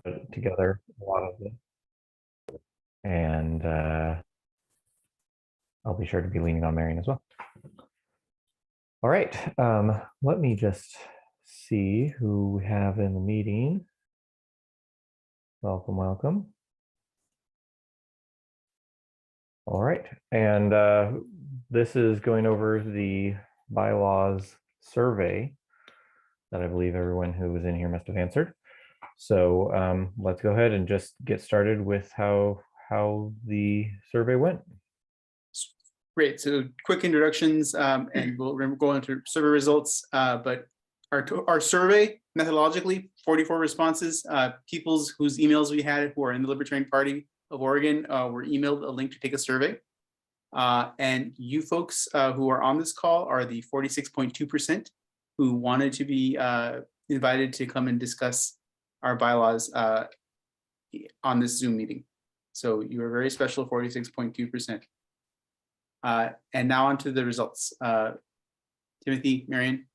put together a lot of them. And I'll be sure to be leaning on Marion as well. All right, let me just see who we have in the meeting. Welcome, welcome. All right, and this is going over the bylaws survey that I believe everyone who was in here must have answered. So let's go ahead and just get started with how the survey went. Great. So quick introductions, and we'll go into survey results. But our survey methodologically, 44 responses. People whose emails we had who are in the Libertarian Party of Oregon were emailed a link to take a survey. And you folks who are on this call are the 46.2% who wanted to be invited to come and discuss our bylaws on this Zoom meeting. So you are very special, 46.2%. And now on to the results. Timothy, Marion.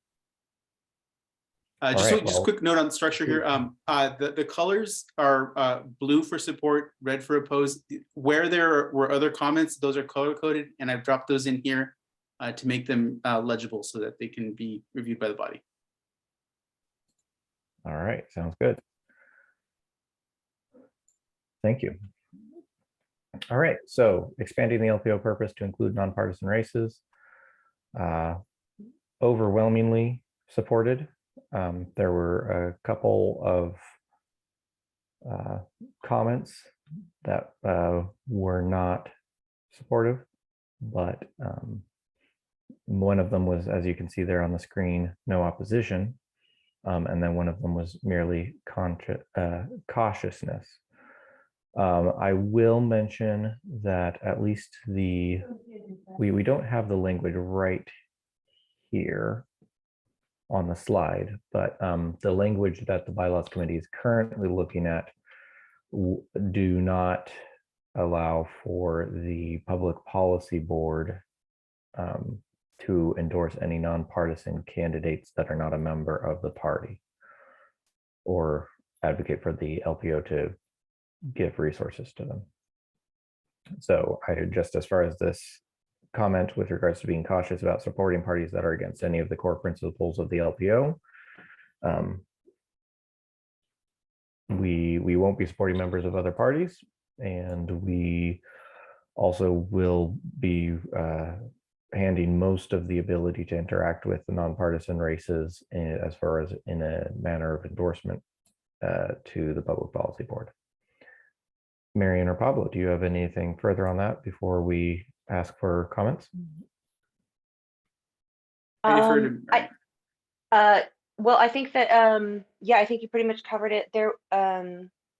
Just a quick note on the structure here. The colors are blue for support, red for oppose. Where there were other comments, those are color coded, and I've dropped those in here to make them legible so that they can be reviewed by the body. All right, sounds good. Thank you. All right, so expanding the LPO purpose to include nonpartisan races, overwhelmingly supported. There were a couple of comments that were not supportive, but one of them was, as you can see there on the screen, no opposition, and then one of them was merely cautiousness. I will mention that at least we don't have the language right here on the slide, but the language that the Bylaws Committee is currently looking at do not allow for the Public Policy Board to endorse any nonpartisan candidates that are not a member of the party or advocate for the LPO to give resources to them. So just as far as this comment with regards to being cautious about supporting parties that are against any of the core principles of the LPO, we won't be supporting members of other parties, and we also will be handing most of the ability to interact with the nonpartisan races as far as in a manner of endorsement to the Public Policy Board. Marion or Pablo, do you have anything further on that before we ask for comments? Well, I think that yeah, I think you pretty much covered it there.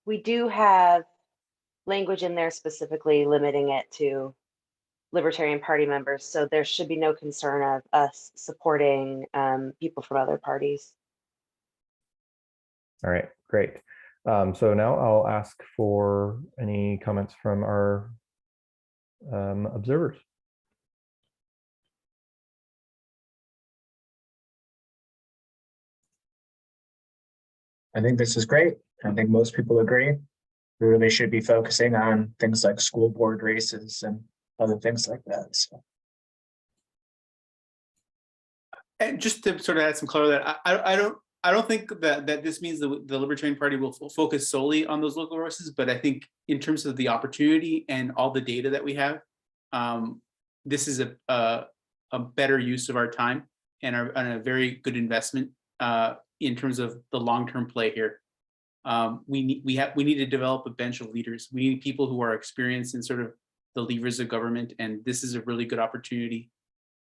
We do have language in there specifically limiting it to Libertarian Party members, so there should be no concern of us supporting people from other parties. All right, great. So now I'll ask for any comments from our observers. I think this is great. I think most people agree. We really should be focusing on things like school board races and other things like that. So. And just to sort of add some color that I don't think that this means the Libertarian Party will focus solely on those local races, but I think in terms of the opportunity and all the data that we have, this is a better use of our time and a very good investment in terms of the long-term play here. We need to develop a bench of leaders. We need people who are experienced in sort of the levers of government, and this is a really good opportunity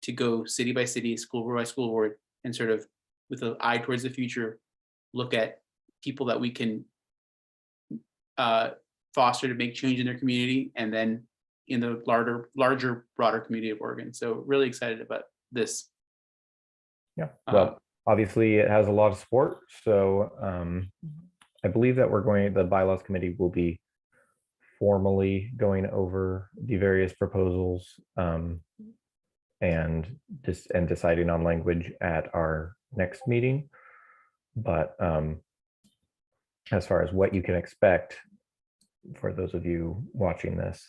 to go city by city, school board by school board, and sort of with an eye towards the future, look at people that we can foster to make change in their community, and then in the larger, broader community of Oregon. So really excited about this. Yeah, well, obviously it has a lot of support. So I believe that the Bylaws Committee will be formally going over the various proposals and deciding on language at our next meeting. But as far as what you can expect for those of you watching this,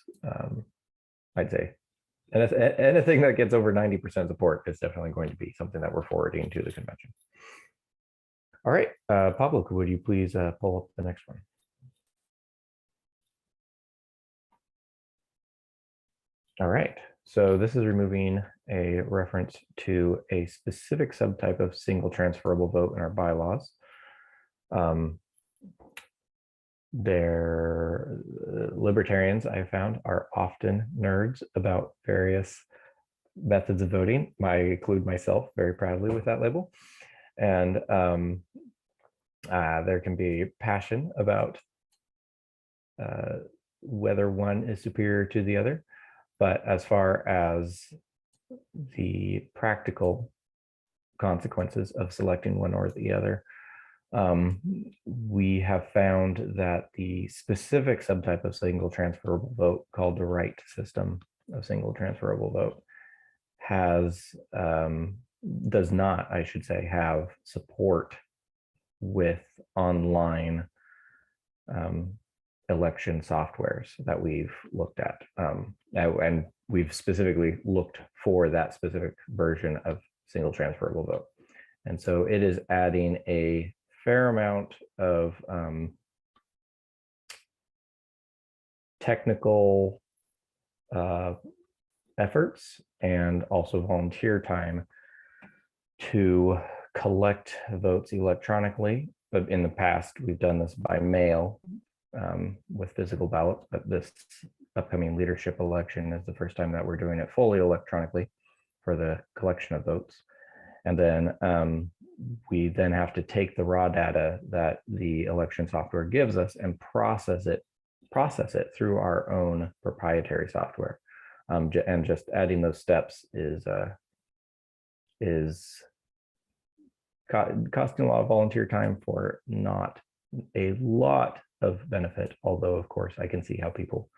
I'd say anything that gets over 90% support is definitely going to be something that we're forwarding to the convention. All right, Pablo, would you please pull up the next one? All right, so this is removing a reference to a specific subtype of single transferable vote in our bylaws. Libertarians, I found, are often nerds about various methods of voting. I include myself very proudly with that label. And there can be passion about whether one is superior to the other. But as far as the practical consequences of selecting one or the other, we have found that the specific subtype of single transferable vote, called the right system of single transferable vote, does not, I should say, have support with online election softwares that we've looked at. And we've specifically looked for that specific version of single transferable vote. And so it is adding a fair amount of technical efforts and also volunteer time to collect votes electronically. But in the past, we've done this by mail with physical ballots, but this upcoming leadership election is the first time that we're doing it fully electronically for the collection of votes. And then we then have to take the raw data that the election software gives us and process it through our own proprietary software. And just adding those steps is costing a lot of volunteer time for not a lot of benefit, although of course I can see how people,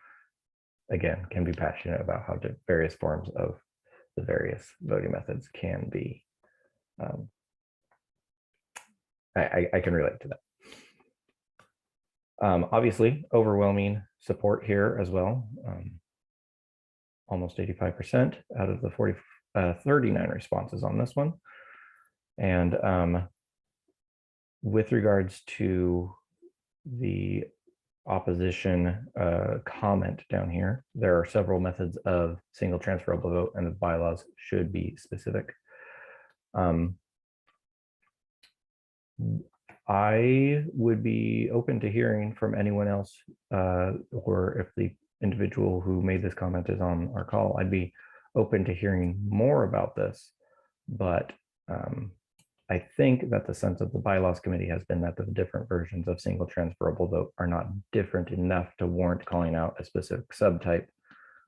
again, can be passionate about how the various forms of the various voting methods can be. I can relate to that. Obviously, overwhelming support here as well. Almost 85% out of the 39 responses on this one. And with regards to the opposition comment down here, there are several methods of single transferable vote, and the bylaws should be specific. I would be open to hearing from anyone else, or if the individual who made this comment is on our call, I'd be open to hearing more about this. But I think that the sense of the bylaws committee has been that the different versions of single transferable vote are not different enough to warrant calling out a specific subtype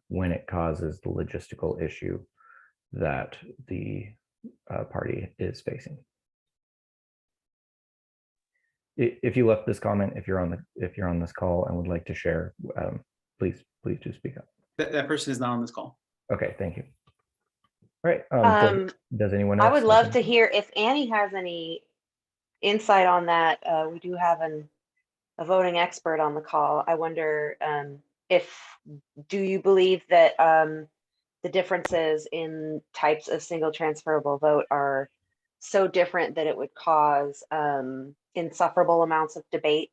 when it causes the logistical issue that the party is facing. If you left this comment, if you're on this call and would like to share, please do speak up. That person is not on this call. Okay, thank you. All right. Does anyone else? I would love to hear if Annie has any insight on that. We do have a voting expert on the call. I wonder do you believe that the differences in types of single transferable vote are so different that it would cause insufferable amounts of debate?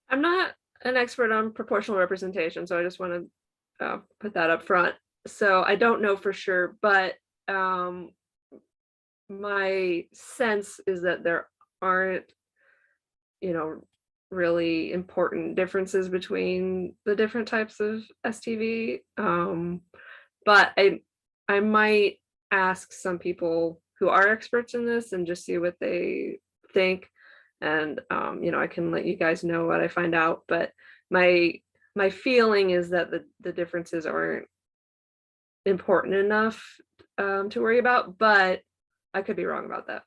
I'm not an expert on proportional representation, so I just want to put that up front. So I don't know for sure, but my sense is that there aren't, really important differences between the different types of STV. But I might ask some people who are experts in this and just see what they think. And, I can let you guys know what I find out, but my feeling is that the differences aren't important enough to worry about, but I could be wrong about that.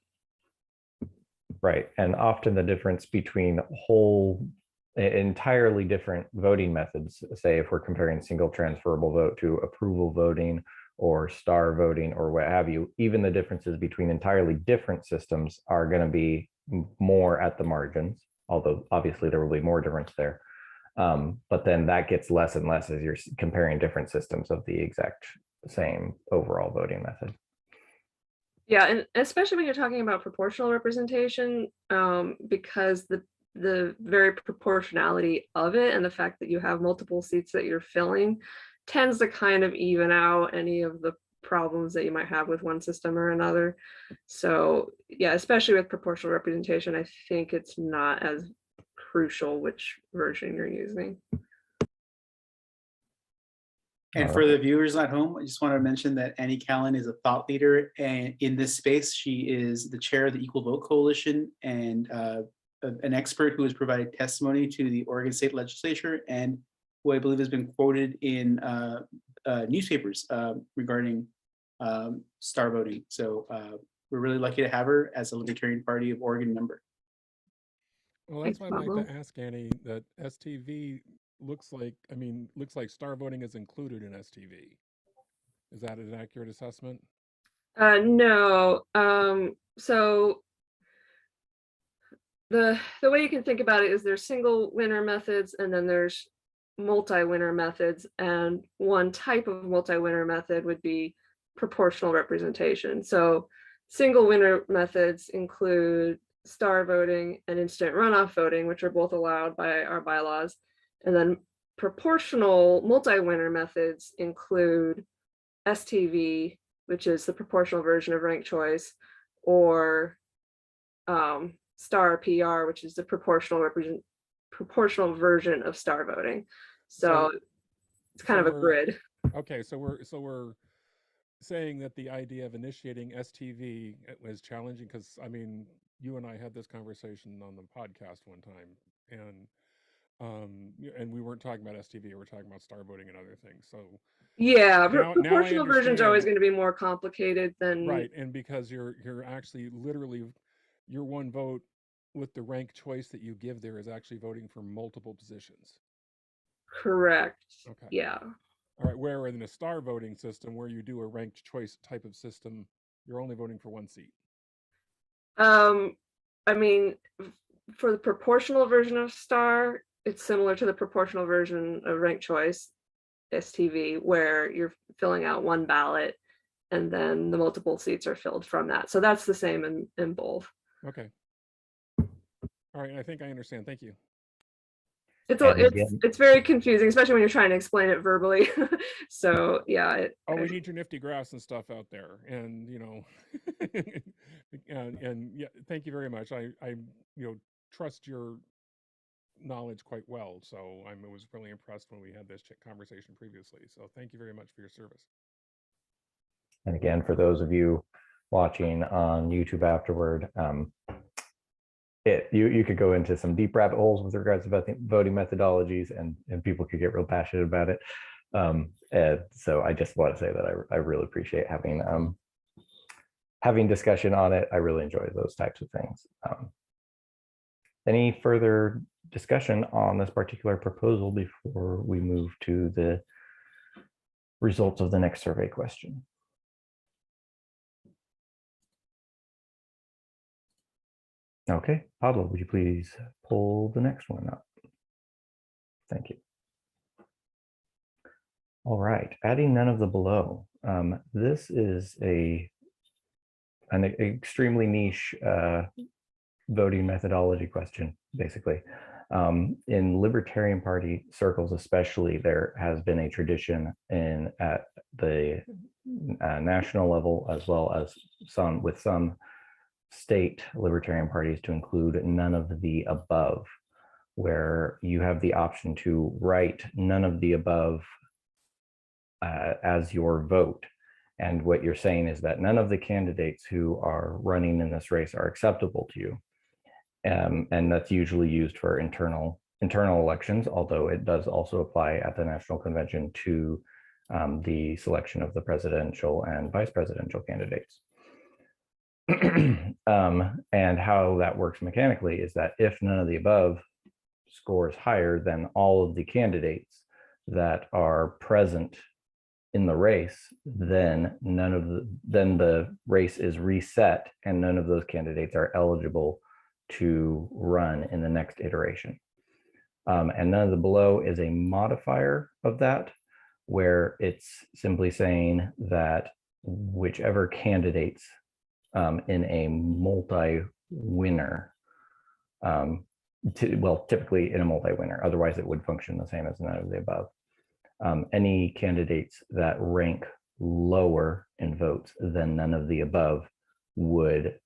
Right, and often the difference between entirely different voting methods, say if we're comparing single transferable vote to approval voting or star voting or what have you, even the differences between entirely different systems are going to be more at the margins. although obviously there will be more difference there. But then that gets less and less as you're comparing different systems of the exact same overall voting method. Yeah, and especially when you're talking about proportional representation, because the very proportionality of it and the fact that you have multiple seats that you're filling tends to kind of even out any of the problems that you might have with one system or another. So yeah, especially with proportional representation, I think it's not as crucial which version you're using. And for the viewers at home, I just want to mention that Annie Callan is a thought leader, and in this space, she is the chair of the Equal Vote Coalition and an expert who has provided testimony to the Oregon State Legislature, and who I believe has been quoted in newspapers regarding star voting. So we're really lucky to have her as a Libertarian Party of Oregon member. Well, that's why Thanks, I'd like Pablo. to ask Annie that STV looks like star voting is included in STV. Is that an accurate assessment? No. So the way you can think about it is there's single winner methods and then there's multi-winner methods, and one type of multi-winner method would be proportional representation. So single winner methods include star voting and instant runoff voting, which are both allowed by our bylaws. And then proportional multi-winner methods include STV, which is the proportional version of ranked choice, or star PR, which is the proportional version of star voting. So it's kind of a grid. Okay, so we're saying that the idea of initiating STV was challenging because I mean, you and I had this conversation on the podcast one time, and we weren't talking about STV, we were talking about star voting and other things. So yeah, now I proportional version's always understand. going to be more complicated than Right, and because you're actually literally your one vote with the rank choice that you give there is actually voting for multiple positions. correct. Okay. Yeah. All right, where in a star voting system where you do a ranked choice type of system, you're only voting for one seat. I mean, for the proportional version of star, it's similar to the proportional version of ranked choice, STV, where you're filling out one ballot and then the multiple seats are filled from that. So that's the same in both. Okay. All right, I think I understand. Thank you. It's very confusing, especially when you're trying to explain it verbally. So yeah. We need your nifty graphs and stuff out there, and you know, and yeah, thank you very much. I trust your knowledge quite well, so I was really impressed when we had this conversation previously. So thank you very much for your service. And again, for those of you watching on YouTube afterward, you could go into some deep rabbit holes with regards to voting methodologies, and people could get real passionate about it. And so I just want to say that I really appreciate having discussion on it. I really enjoy those types of things. Any further discussion on this particular proposal before we move to the results of the next survey question? Okay, Pablo, would you please pull the next one up? Thank you. All right, adding none of the below. This is an extremely niche voting methodology question, basically. In Libertarian Party circles especially, there has been a tradition at the national level, as well as some state Libertarian parties, to include none of the above, where you have the option to write none of the above as your vote. And what you're saying is that none of the candidates who are running in this race are acceptable to you. And that's usually used for internal elections, although it does also apply at the national convention to the selection of the presidential and vice presidential candidates. And how that works mechanically is that if none of the above scores higher than all of the candidates that are present in the race, then the race is reset and none of those candidates are eligible to run in the next iteration. And none of the below is a modifier of that, where it's simply saying that whichever candidates in a multi-winner, well, typically in a multi-winner, otherwise it would function the same as none of the above. Any candidates that rank lower in votes than none of the above would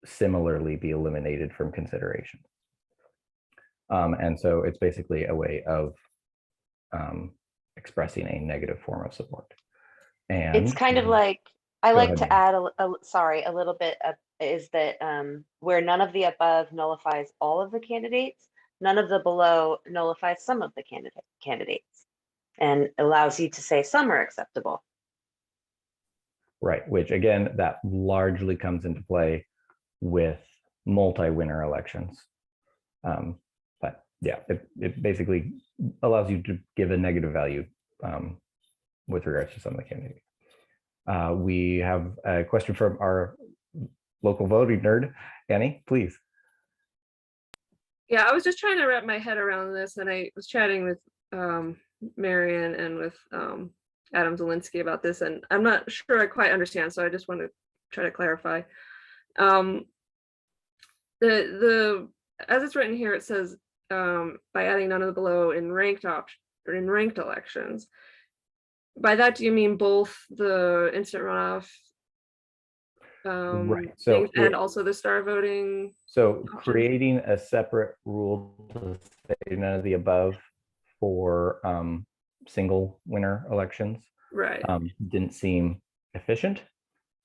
similarly be eliminated from consideration. And so it's basically a way of expressing a negative form of support. And It's kind of like, I Go like ahead, to Mary. add a little bit of, is that where none of the above nullifies all of the candidates, none of the below nullifies some of the candidates, and allows you to say some are acceptable. right, which again, that largely comes into play with multi-winner elections. But yeah, it basically allows you to give a negative value with regards to some of the candidates. We have a question from our local voting nerd, Annie, please. Yeah, I was just trying to wrap my head around this, and I was chatting with Marion and with Adam Zielinski about this, and I'm not sure I quite understand, so I just want to try to clarify. The as it's written here, it says by adding none of the below in ranked elections. By that, do you mean both the instant runoff Right. So things and also the star voting? So options? creating a separate rule to say none of the above for single winner elections Right. didn't seem efficient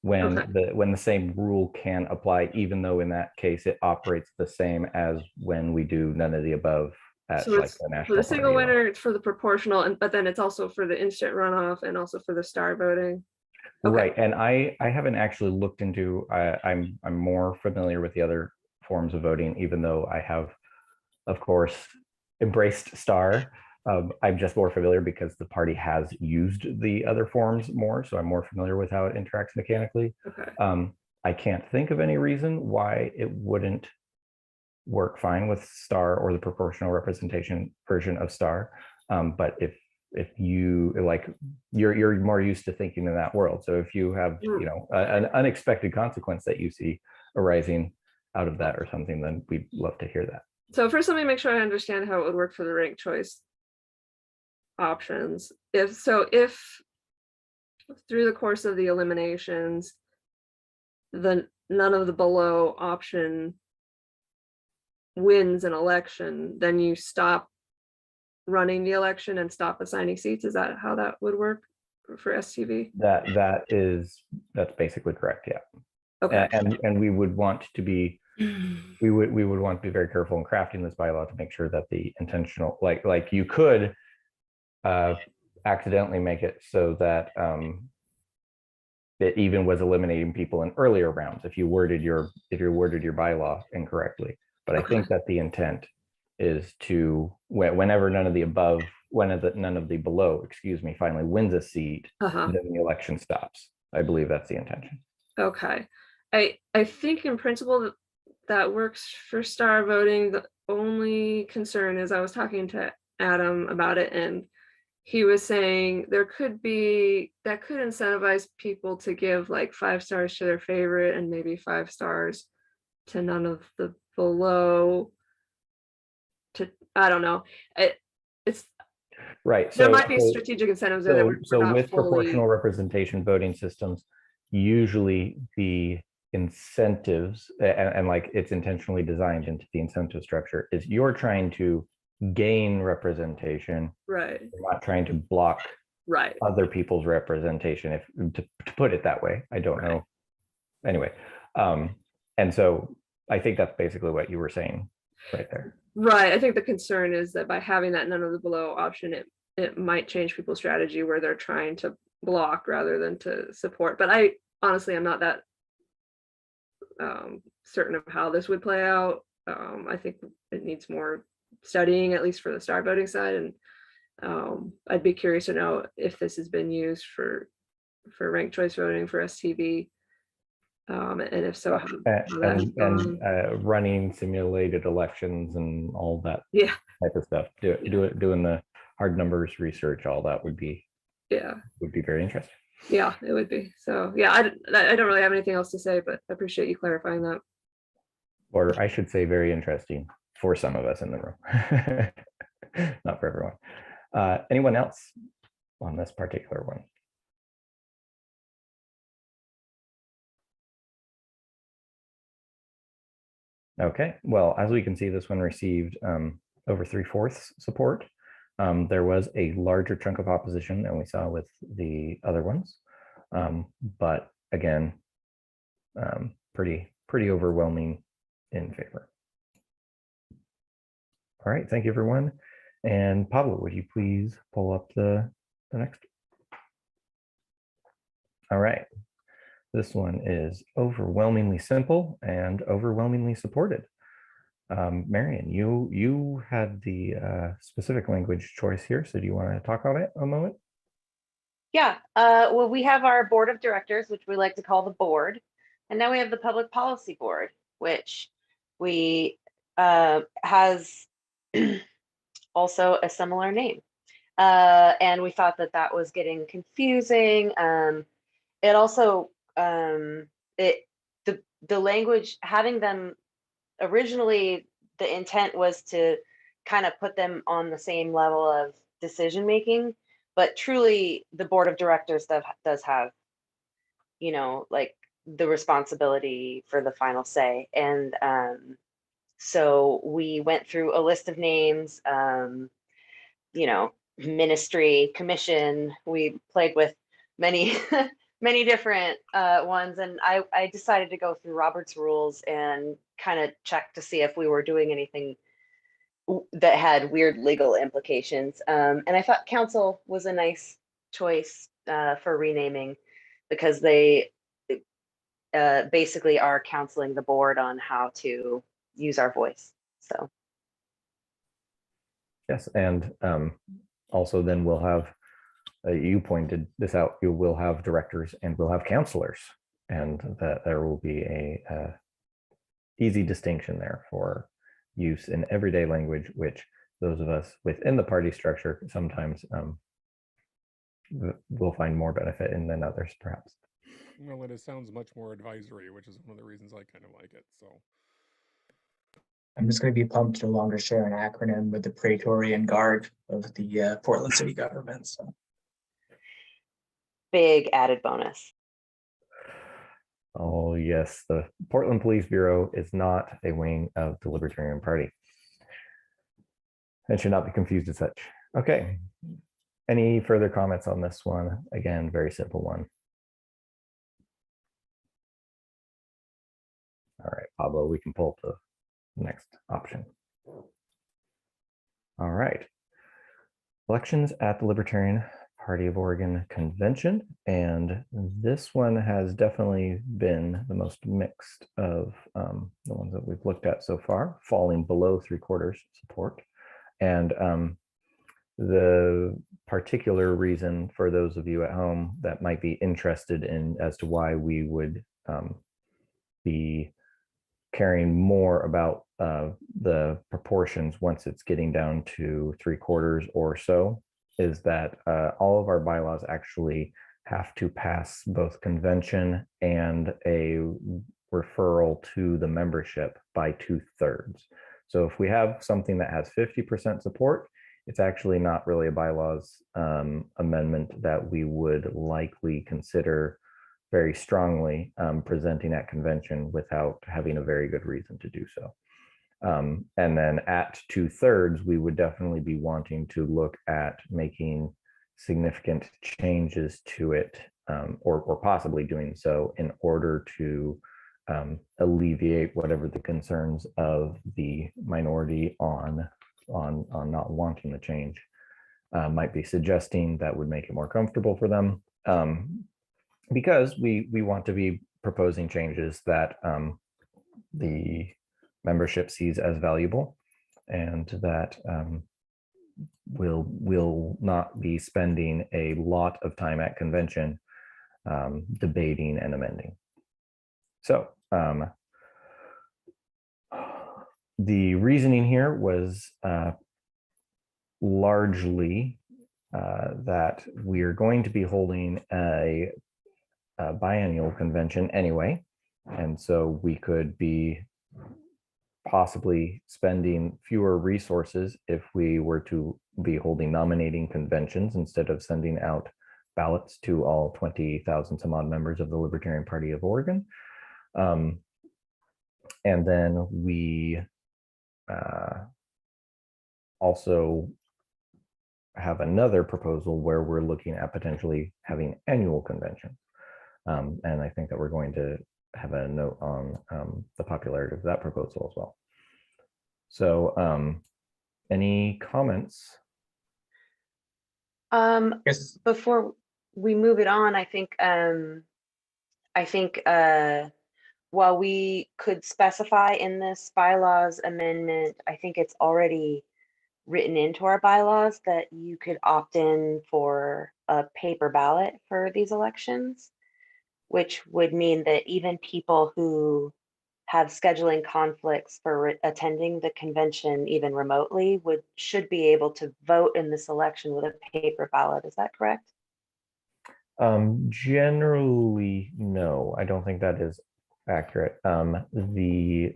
when Okay. the same rule can apply, even though in that case it operates the same as when we do none of the above at So like it's the for national the single party. winner, it's for the proportional, but then it's also for the instant runoff and also for the star voting. Okay. Right, and I haven't actually looked into. I'm more familiar with the other forms of voting, even though I have, of course, embraced star. I'm just more familiar because the party has used the other forms more, so I'm more familiar with how it interacts mechanically. Okay. I can't think of any reason why it wouldn't work fine with star or the proportional representation version of star. But if you like, you're more used to thinking in that world. So if you have, you know, an unexpected consequence that you see arising out of that or something, then we'd love to hear that. So first, let me make sure I understand how it would work for the ranked choice options. If through the course of the eliminations, the none of the below option wins an election, then you stop running the election and stop assigning seats. Is that how that would work for STV? That's basically correct. Yeah. Okay. And we would want to be we would want to be very careful in crafting this bylaw to make sure that the intentional, like you could accidentally make it so that it even was eliminating people in earlier rounds if you worded your bylaw incorrectly. But I think that the intent is to whenever none of the above, none of the below, excuse me, finally wins a seat, then the election stops. I believe that's the intention. Okay. I think in principle that works for star voting. The only concern is I was talking to Adam about it, and he was saying that could incentivize people to give like 5 stars to their favorite and maybe 5 stars to none of the below. I don't know. It's right. There might be strategic incentives there that we're not with fully... proportional representation voting systems, usually the incentives and like it's intentionally designed into the incentive structure is you're trying to gain representation, right? You're not trying to block other people's representation, if to put it that way. I don't know. Anyway, and so I think that's basically what you were saying right there. Right. I think the concern is that by having that none of the below option, it might change people's strategy where they're trying to block rather than to support. But I honestly am not that certain of how this would play out. I think it needs more studying, at least for the star voting side, and I'd be curious to know if this has been used for ranked choice voting for STV. And if so, how And, that has and gone. running simulated elections and all that Yeah, type of stuff. Doing the hard numbers research, all that would be yeah, very interesting. yeah, it would be. So yeah, I don't really have anything else to say, but I appreciate you clarifying that. Or I should say very interesting for some of us in the room. Not for everyone. Anyone else on this particular one? Okay, well, as we can see, this one received over 3/4 support. There was a larger chunk of opposition than we saw with the other ones. But again, pretty overwhelming in favor. All right, thank you, everyone. And Pablo, would you please pull up the next? All right, this one is overwhelmingly simple and overwhelmingly supported. Marion, you had the specific language choice here, so do you want to talk about it a moment? Yeah, well, we have our board of directors, which we like to call the board. And now we have the public policy board, which we has also a similar name. And we thought that that was getting confusing. It also, the language, having them originally, the intent was to kind of put them on the same level of decision making, but truly the board of directors does have, you know, like the responsibility for the final say. And so we went through a list of names, you know, ministry, commission. We played with many many different ones, and I decided to go through Robert's rules and kind of check to see if we were doing anything that had weird legal implications. And I thought council was a nice choice for renaming, because they basically are counseling the board on how to use our voice. So Yes, and also then we'll have, you pointed this out, you will have directors and we'll have counselors, and that there will be a easy distinction there for use in everyday language, which those of us within the party structure sometimes will find more benefit in than others, perhaps. Well, it sounds much more advisory, which is one of the reasons I kind of like it. So I'm just going to be pumped to no longer share an acronym with the Praetorian Guard of the Portland city government. So big added bonus. Oh yes, the Portland Police Bureau is not a wing of the Libertarian Party. It should not be confused as such. Okay, any further comments on this one? Again, very simple one. All right, Pablo, we can pull the next option. All right. Elections at the Libertarian Party of Oregon Convention. And this one has definitely been the most mixed of the ones that we've looked at so far, falling below 3/4 support. And the particular reason for those of you at home that might be interested in as to why we would be caring more about the proportions once it's getting down to 3/4 or so is that all of our bylaws actually have to pass both convention and a referral to the membership by 2/3. So if we have something that has 50% support, it's actually not really a bylaws amendment that we would likely consider very strongly presenting at convention without having a very good reason to do so. And then at 2/3, we would definitely be wanting to look at making significant changes to it, or possibly doing so in order to alleviate whatever the concerns of the minority on not wanting the change might be suggesting that would make it more comfortable for them. Because we want to be proposing changes that the membership sees as valuable, and that will not be spending a lot of time at convention debating and amending. So the reasoning here was largely that we are going to be holding a biennial convention anyway. And so we could be possibly spending fewer resources if we were to be holding nominating conventions instead of sending out ballots to all 20,000 some odd members of the Libertarian Party of Oregon. And then we also have another proposal where we're looking at potentially having annual convention. And I think that we're going to have a note on the popularity of that proposal as well. So any comments? Yes. Before we move it on, I think while we could specify in this bylaws amendment, I think it's already written into our bylaws that you could opt in for a paper ballot for these elections, which would mean that even people who have scheduling conflicts for attending the convention even remotely should be able to vote in this election with a paper ballot. Is that correct? Generally, no, I don't think that is accurate. The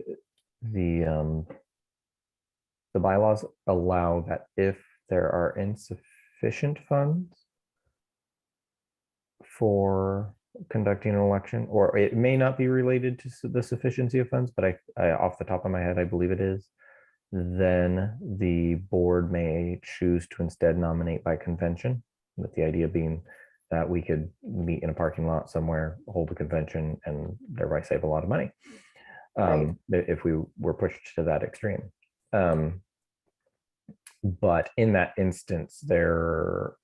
bylaws allow that if there are insufficient funds for conducting an election, or it may not be related to the sufficiency of funds, but I off the top of my head, I believe it is, then the board may choose to instead nominate by convention, with the idea being that we could meet in a parking lot somewhere, hold a convention, and thereby save a lot of money. If we were pushed to that extreme. But in that instance, you're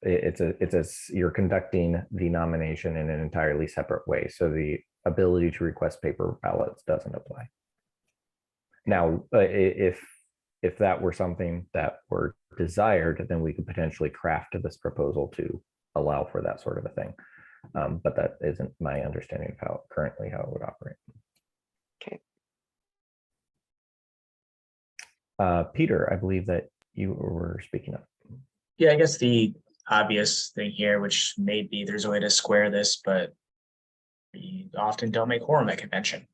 conducting the nomination in an entirely separate way. So the ability to request paper ballots doesn't apply. Now, if that were something that were desired, then we could potentially craft this proposal to allow for that sort of a thing. But that isn't my understanding of how it would operate. Okay. Peter, I believe that you were speaking up. Yeah, I guess the obvious thing here, which maybe there's a way to square this, but we often don't make quorum at convention.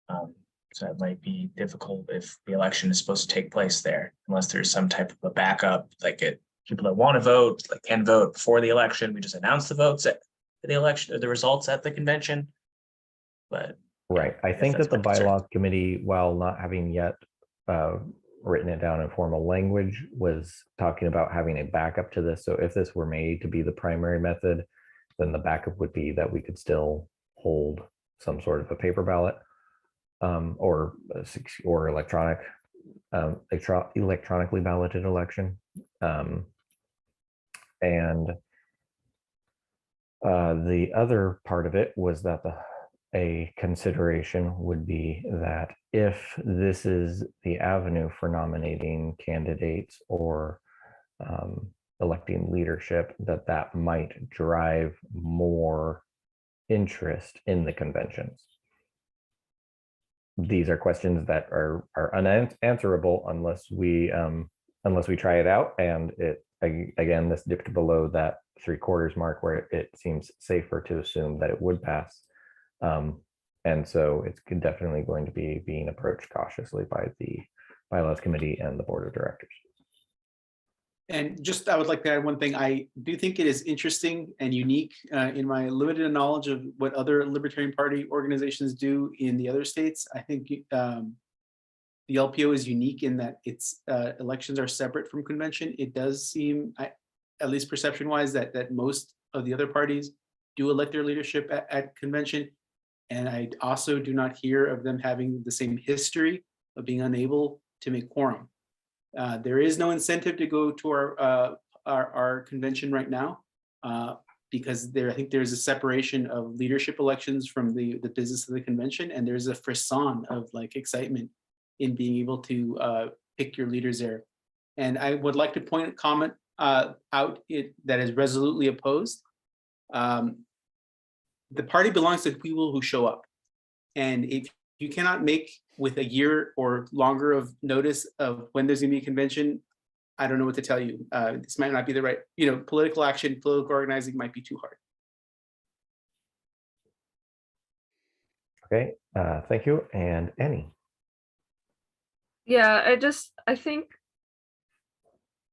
So that might be difficult if the election is supposed to take place there, unless there's some type of a backup, like people that want to vote, like can vote before the election. We just announce the votes at the election, or the results at the convention. But right, I think that the bylaws committee, while not having yet written it down in formal language, was talking about having a backup to this. So if this were made to be the primary method, then the backup would be that we could still hold some sort of a paper ballot or electronically balloted election. And the other part of it was that a consideration would be that if this is the avenue for nominating candidates or electing leadership, that might drive more interest in the conventions. These are questions that are unanswerable unless we try it out. And again, this dipped below that 3/4 mark where it seems safer to assume that it would pass. And so it's definitely going to be being approached cautiously by the bylaws committee and the board of directors. And just, I would like to add one thing. I do think it is interesting and unique in my limited knowledge of what other Libertarian Party organizations do in the other states. I think the LPO is unique in that its elections are separate from convention. It does seem, at least perception wise, that most of the other parties do elect their leadership at convention. And I also do not hear of them having the same history of being unable to make quorum. There is no incentive to go to our convention right now because I think there's a separation of leadership elections from the business of the convention, and there's a frisson of like excitement in being able to pick your leaders there. And I would like to point a comment out that is resolutely opposed. The party belongs to people who show up. And if you cannot make with a year or longer of notice of when there's gonna be a convention, I don't know what to tell you. This might not be the right, political action, political organizing might be too hard. Okay, thank you. And Annie. Yeah, I think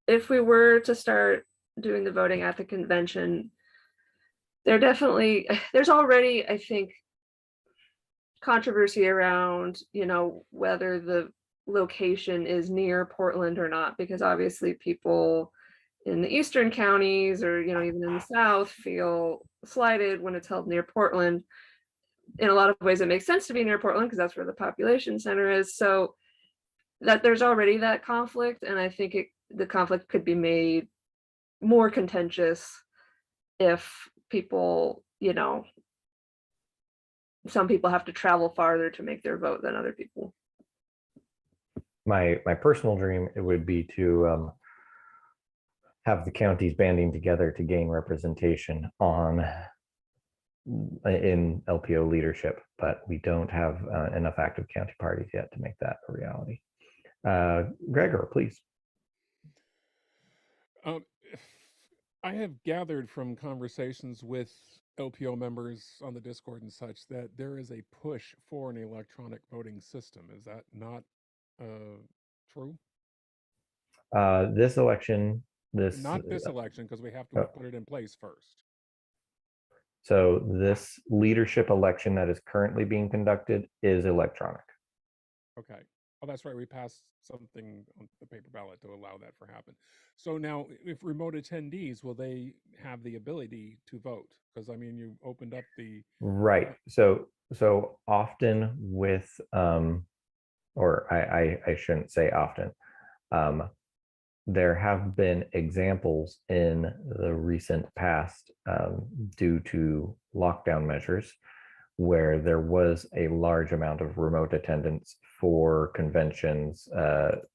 if we were to start doing the voting at the convention, there's already, I think, controversy around, whether the location is near Portland or not, because obviously people in the eastern counties or, even in the South feel slighted when it's held near Portland. In a lot of ways, it makes sense to be near Portland because that's where the population center is. So that there's already that conflict, and I think the conflict could be made more contentious if people, some people have to travel farther to make their vote than other people. My personal dream, it would be to have the counties banding together to gain representation in LPO leadership, but we don't have enough active county parties yet to make that a reality. Gregor, please. I have gathered from conversations with LPO members on the Discord and such that there is a push for an electronic voting system. Is that not true? This election, Not this election, because we have to put it in place first. So this leadership election that is currently being conducted is electronic. Okay. Oh, that's right. We passed something on the paper ballot to allow that for happen. So now, if remote attendees, will they have the ability to vote? Because I mean, you opened up the Right. So often with, or I shouldn't say often. There have been examples in the recent past due to lockdown measures where there was a large amount of remote attendance for conventions.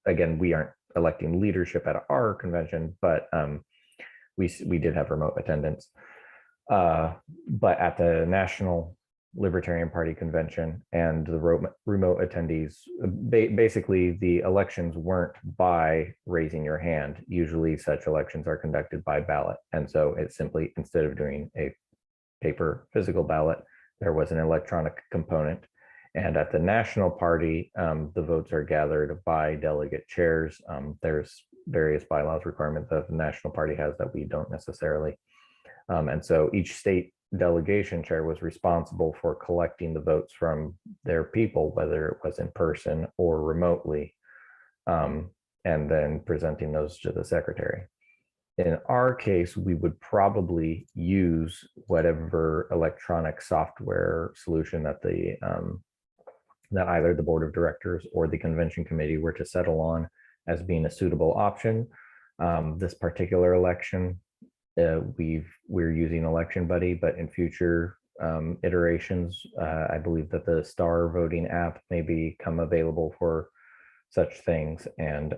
Again, we aren't electing leadership at our convention, but we did have remote attendance. But at the National Libertarian Party convention and the remote attendees, basically the elections weren't by raising your hand. Usually such elections are conducted by ballot. And so it's simply, instead of doing a paper physical ballot, there was an electronic component. And at the National Party, the votes are gathered by delegate chairs. There's various bylaws requirements that the National Party has that we don't necessarily. And so each state delegation chair was responsible for collecting the votes from their people, whether it was in person or remotely, and then presenting those to the secretary. In our case, we would probably use whatever electronic software solution that that either the board of directors or the convention committee were to settle on as being a suitable option. This particular election, we're using Election Buddy, but in future iterations, I believe that the Star voting app may become available for such things, and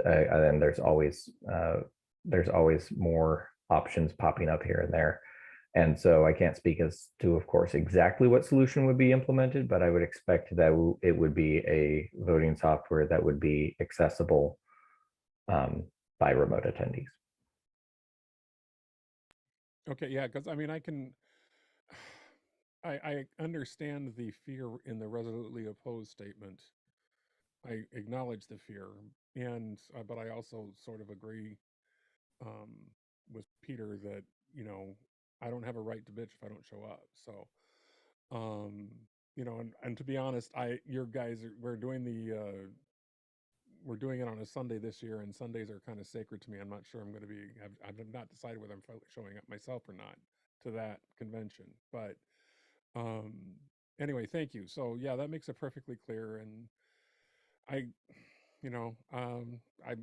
then there's always more options popping up here and there. And so I can't speak as to, of course, exactly what solution would be implemented, but I would expect that it would be a voting software that would be accessible by remote attendees. Okay, yeah, because I mean, I understand the fear in the resolutely opposed statement. I acknowledge the fear, and but I also sort of agree with Peter that I don't have a right to bitch if I don't show up. So, and to be honest, we're doing it on a Sunday this year, and Sundays are kind of sacred to me. I'm not sure I'm going to be. I've not decided whether I'm showing up myself or not to that convention. But anyway, thank you. So yeah, that makes it perfectly clear, and I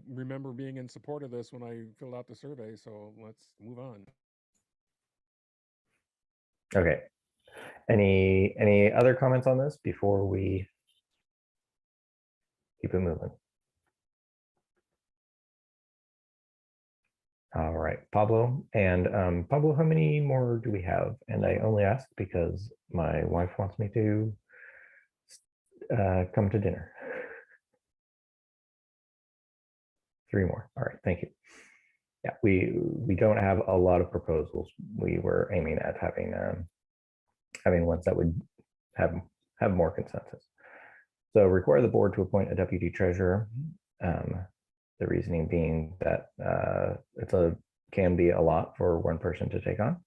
remember being in support of this when I filled out the survey. So let's move on. Okay. Any other comments on this before we keep it moving? All right, Pablo. And Pablo, how many more do we have? And I only ask because my wife wants me to come to dinner. 3 more. All right, thank you. Yeah, we don't have a lot of proposals. We were aiming at having having ones that would have more consensus. So require the board to appoint a deputy treasurer. The reasoning being that can be a lot for one person to take on.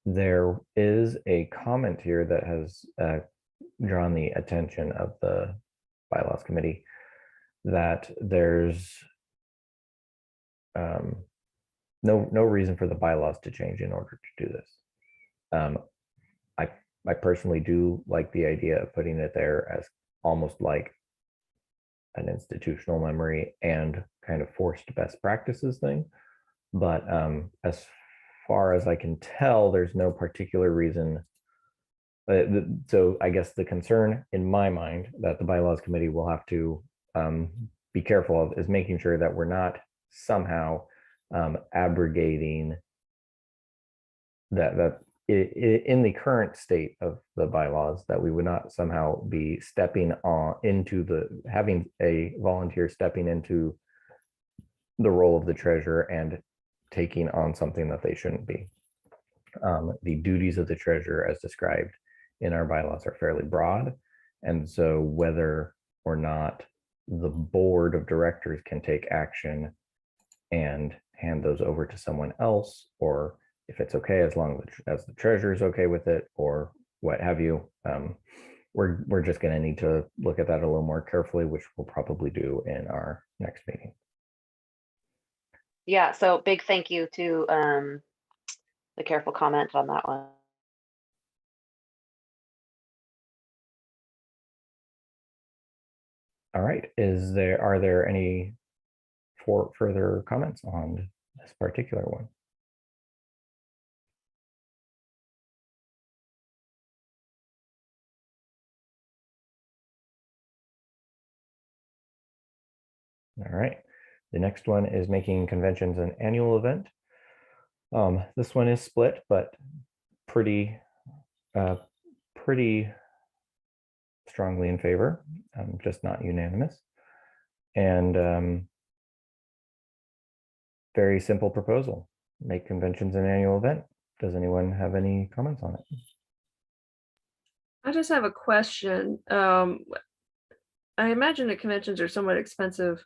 There is a comment here that has drawn the attention of the bylaws committee that there's no reason for the bylaws to change in order to do this. I personally do like the idea of putting it there as almost like an institutional memory and kind of forced best practices thing. But as far as I can tell, there's no particular reason. So I guess the concern in my mind that the bylaws committee will have to be careful of is making sure that we're not somehow abrogating that in the current state of the bylaws, that we would not somehow be stepping on into having a volunteer stepping into the role of the treasurer and taking on something that they shouldn't be. The duties of the treasurer as described in our bylaws are fairly broad. And so whether or not the board of directors can take action and hand those over to someone else, or if it's okay, as long as the treasurer is okay with it, or what have you, we're just going to need to look at that a little more carefully, which we'll probably do in our next meeting. Yeah, so big thank you to the careful comment on that one. All right, are there any further comments on this particular one? All right, the next one is making conventions an annual event. This one is split, but pretty strongly in favor, just not unanimous. And very simple proposal, make conventions an annual event. Does anyone have any comments on it? I just have a question. I imagine that conventions are somewhat expensive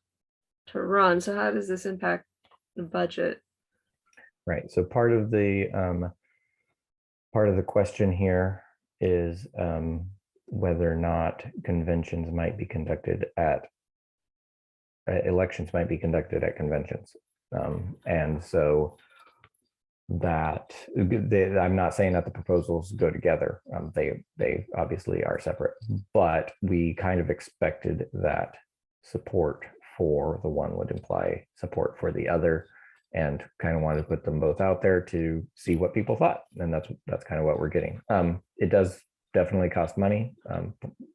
to run. So how does this impact the budget? Right. So part of the question here is whether or not conventions might be conducted at elections might be conducted at conventions. And so that I'm not saying that the proposals go together. They obviously are separate, but we kind of expected that support for the one would imply support for the other, and kind of wanted to put them both out there to see what people thought. And that's kind of what we're getting. It does definitely cost money,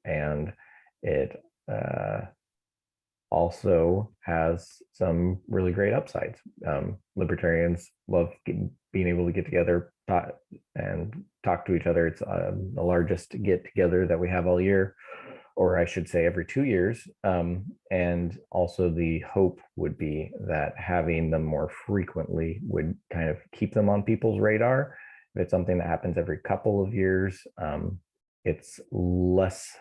and it also has some really great upsides. Libertarians love being able to get together and talk to each other. It's the largest get together that we have all year, or I should say every 2 years. And also the hope would be that having them more frequently would kind of keep them on people's radar. If it's something that happens every couple of years, it's less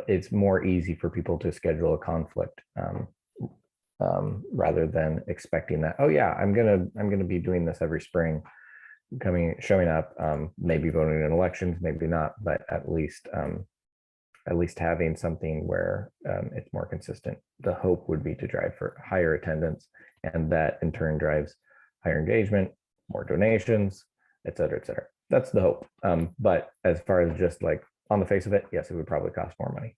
it's more easy for people to schedule a conflict rather than expecting that, oh yeah, I'm gonna be doing this every spring, showing up, maybe voting in elections, maybe not, but at least having something where it's more consistent. The hope would be to drive for higher attendance, and that in turn drives higher engagement, more donations, et cetera, et cetera. That's the hope. But as far as just like on the face of it, yes, it would probably cost more money.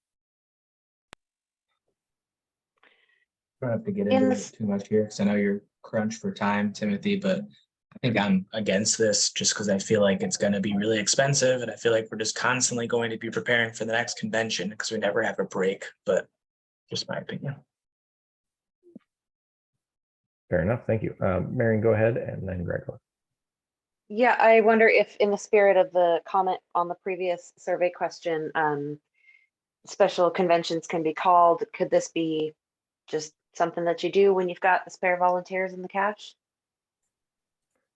Don't have to get into it too much here because I know you're crunched for time, Timothy, but I think I'm against this just because I feel like it's going to be really expensive, and I feel like we're just constantly going to be preparing for the next convention because we never have a break. But just my opinion. Fair enough. Thank you. Marion, go ahead, and then Gregor. Yeah, I wonder if in the spirit of the comment on the previous survey question, special conventions can be called. Could this be just something that you do when you've got the spare volunteers in the cash?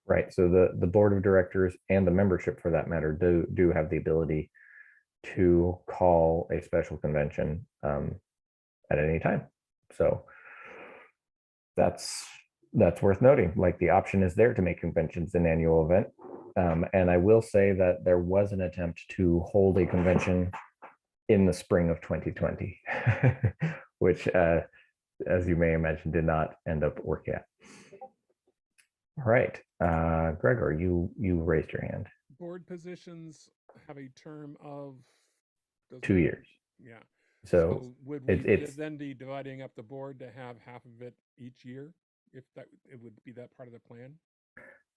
Right. So the board of directors and the membership, for that matter, do have the ability to call a special convention at any time. So that's worth noting. Like, the option is there to make conventions an annual event. And I will say that there was an attempt to hold a convention in the spring of 2020, which, as you may imagine, did not end up working out. All right, Gregor, you raised your hand. Board positions have a term of 2 years. Yeah. So would we it's then be dividing up the board to have half of it each year? If that it would be that part of the plan?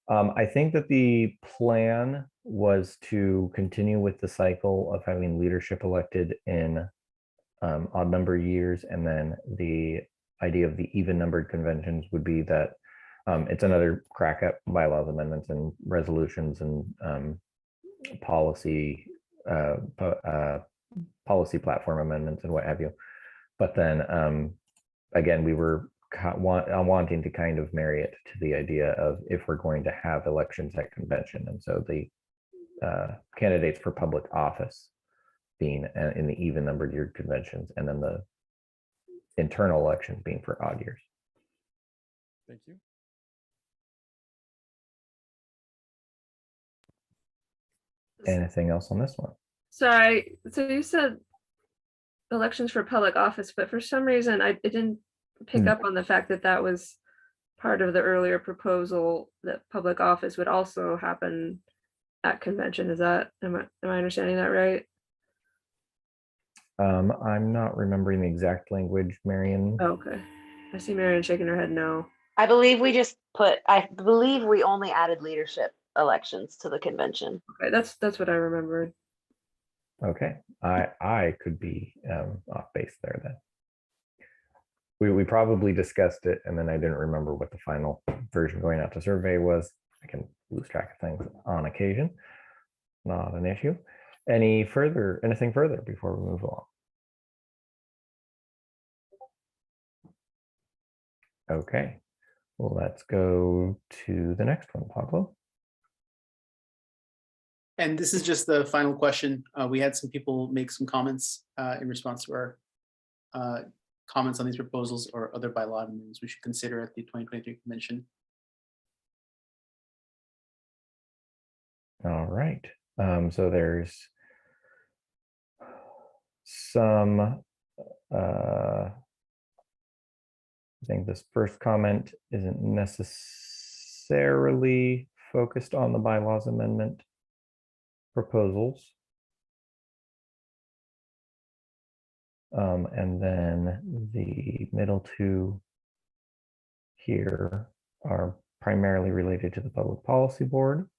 I think that the plan was to continue with the cycle of having leadership elected in odd number years, and then the idea of the even numbered conventions would be that it's another crack at bylaws amendments and resolutions and policy policy platform amendments and what have you. But then again, we were wanting to kind of marry it to the idea of, if we're going to have elections at convention, and so the candidates for public office being in the even numbered year conventions, and then the internal elections being for odd years. Thank you. Anything else on this one? Sorry, so you said elections for public office, but for some reason I didn't pick up on the fact that that was part of the earlier proposal, that public office would also happen at convention. Is that, am I understanding that right? I'm not remembering the exact language, Marion. Oh, okay. I see Marion shaking her head no. I believe we only added leadership elections to the convention. Okay, that's what I remembered. Okay, I could be off base there then. We probably discussed it, and then I didn't remember what the final version going out to survey was. I can lose track of things on occasion. Not an issue. Anything further before we move along? Okay, well, let's go to the next one, Pablo. And this is just the final question. We had some people make some comments in response to our comments on these proposals or other bylaw amendments we should consider at the 2023 convention. All right, so there's some, I think this first comment isn't necessarily focused on the bylaws amendment proposals. And then the middle two here are primarily related to the Public Policy Board,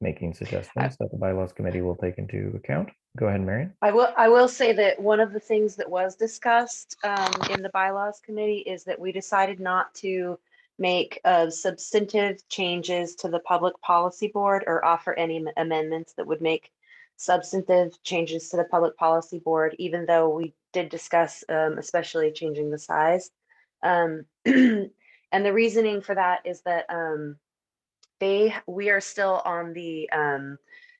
making suggestions that the Bylaws Committee will take into account. Go ahead, Marion. I will say that one of the things that was discussed in the bylaws committee is that we decided not to make substantive changes to the Public Policy Board or offer any amendments that would make substantive changes to the Public Policy Board, even though we did discuss especially changing the size. And the reasoning for that is that we are still on the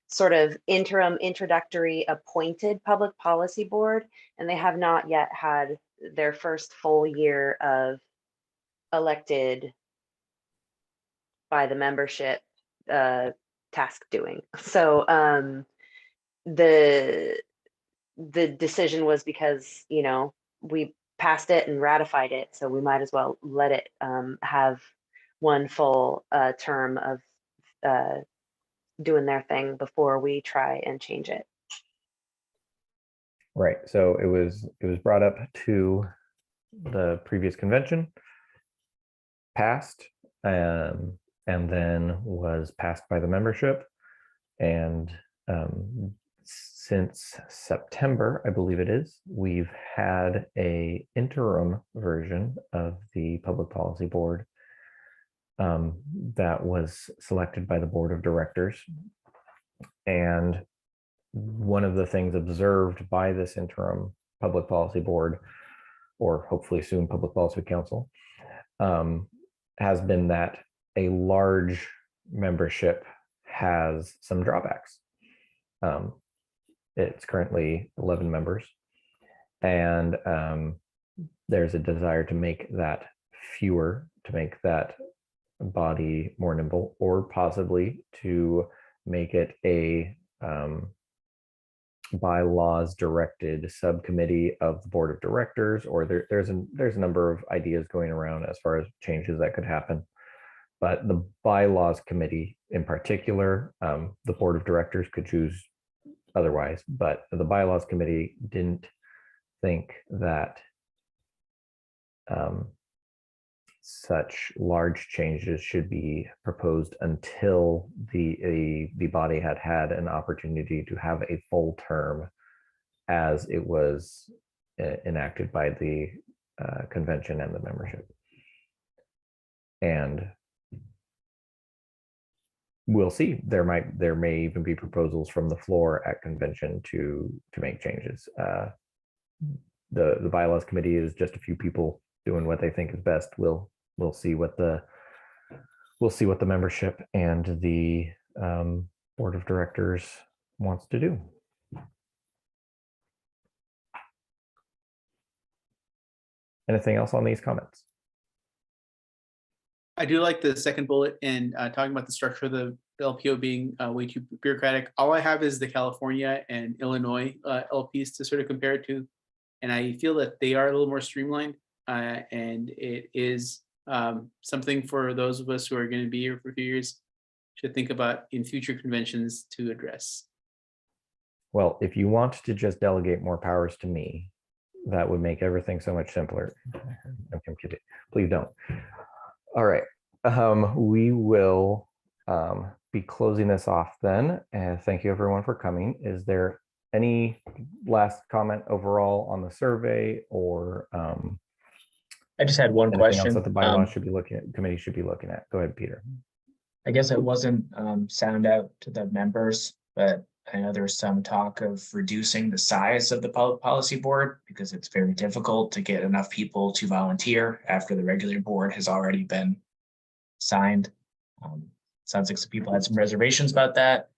sort of interim introductory appointed Public Policy Board, and they have not yet had their first full year of elected by the membership task doing. So the decision was, because, you know, we passed it and ratified it, so we might as well let it have one full term of doing their thing before we try and change it. Right, so it was brought up to the previous convention, passed, and then was passed by the membership, and since September, I believe it is, we've had a interim version of the Public Policy Board that was selected by the Board of Directors. And one of the things observed by this interim Public Policy Board, or hopefully soon Public Policy Council, has been that a large membership has some drawbacks. It's currently 11 members, and there's a desire to make that fewer, to make that body more nimble, or possibly to make it a bylaws directed subcommittee of the board of directors, or there's a number of ideas going around as far as changes that could happen. But the bylaws committee in particular, the board of directors could choose otherwise, but the bylaws committee didn't think that such large changes should be proposed until the body had had an opportunity to have a full term as it was enacted by the convention and the membership. And we'll see. There may even be proposals from the floor at convention to make changes. The bylaws committee is just a few people doing what they think is best. We'll see what the membership and the board of directors wants to do. Anything else on these comments? I do like the second bullet and talking about the structure of the LPO being way too bureaucratic. All I have is the California and Illinois LPs to sort of compare it to. And I feel that they are a little more streamlined, and it is something for those of us who are going to be here for a few years to think about in future conventions to address. Well, if you want to just delegate more powers to me, that would make everything so much simpler. I'm kidding. Please don't. All right. We will be closing this off then. And thank you everyone for coming. Is there any last comment overall on the survey, or I just had one anything question. else that the bylaws should be looking at, committee should be looking at? Go ahead, Peter. I guess it wasn't sound out to the members, but I know there's some talk of reducing the size of the public policy board because it's very difficult to get enough people to volunteer after the regular board has already been signed. Sounds like some people had some reservations about that.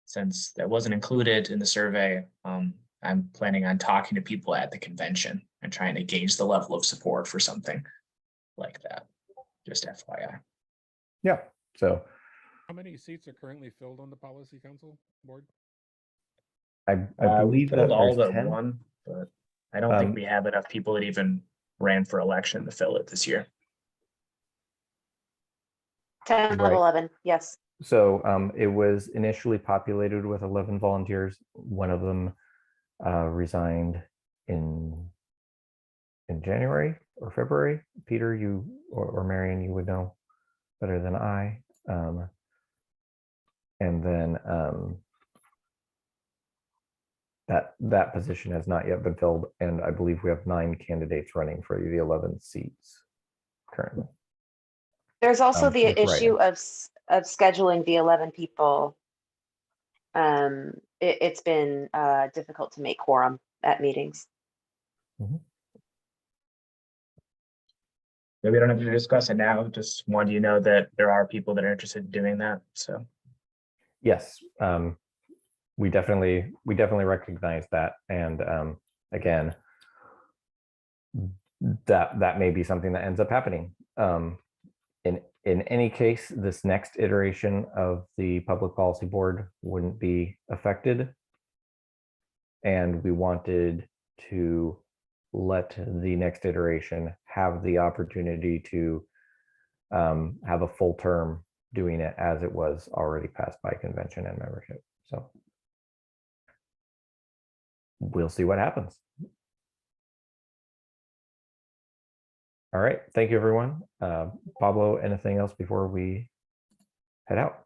Since that wasn't included in the survey, I'm planning on talking to people at the convention and trying to gauge the level of support for something like that. Just FYI. Yeah. So How many seats are currently filled on the policy council board? I We believe that filled all there's but 10. one, but I don't think we have enough people that even ran for election to fill it this year. 10 of Right. 11, yes. So it was initially populated with 11 volunteers. One of them resigned in January or February. Peter, you or Marion, you would know better than I. And then that position has not yet been filled, and I believe we have 9 candidates running for the 11 seats currently. There's also the with issue write-ins. of scheduling the 11 people. It's been difficult to make quorum at meetings. Maybe we don't have to discuss it now. Just wanted you to know that there are people that are interested in doing that. So Yes, we definitely recognize that, and again, that may be something that ends up happening. In any case, this next iteration of the public policy board wouldn't be affected, and we wanted to let the next iteration have the opportunity to have a full term doing it as it was already passed by convention and membership. So we'll see what happens. All right, thank you everyone. Pablo, anything else before we head out?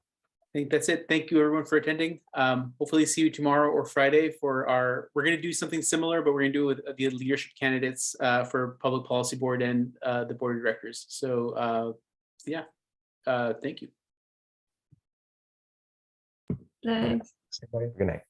think that's it. Thank you everyone for attending. Hopefully see you tomorrow or Friday for we're going to do something similar, but we're going to do it with the leadership candidates for Public Policy Board and the Board of Directors. So yeah, thank you. Thanks. Good night.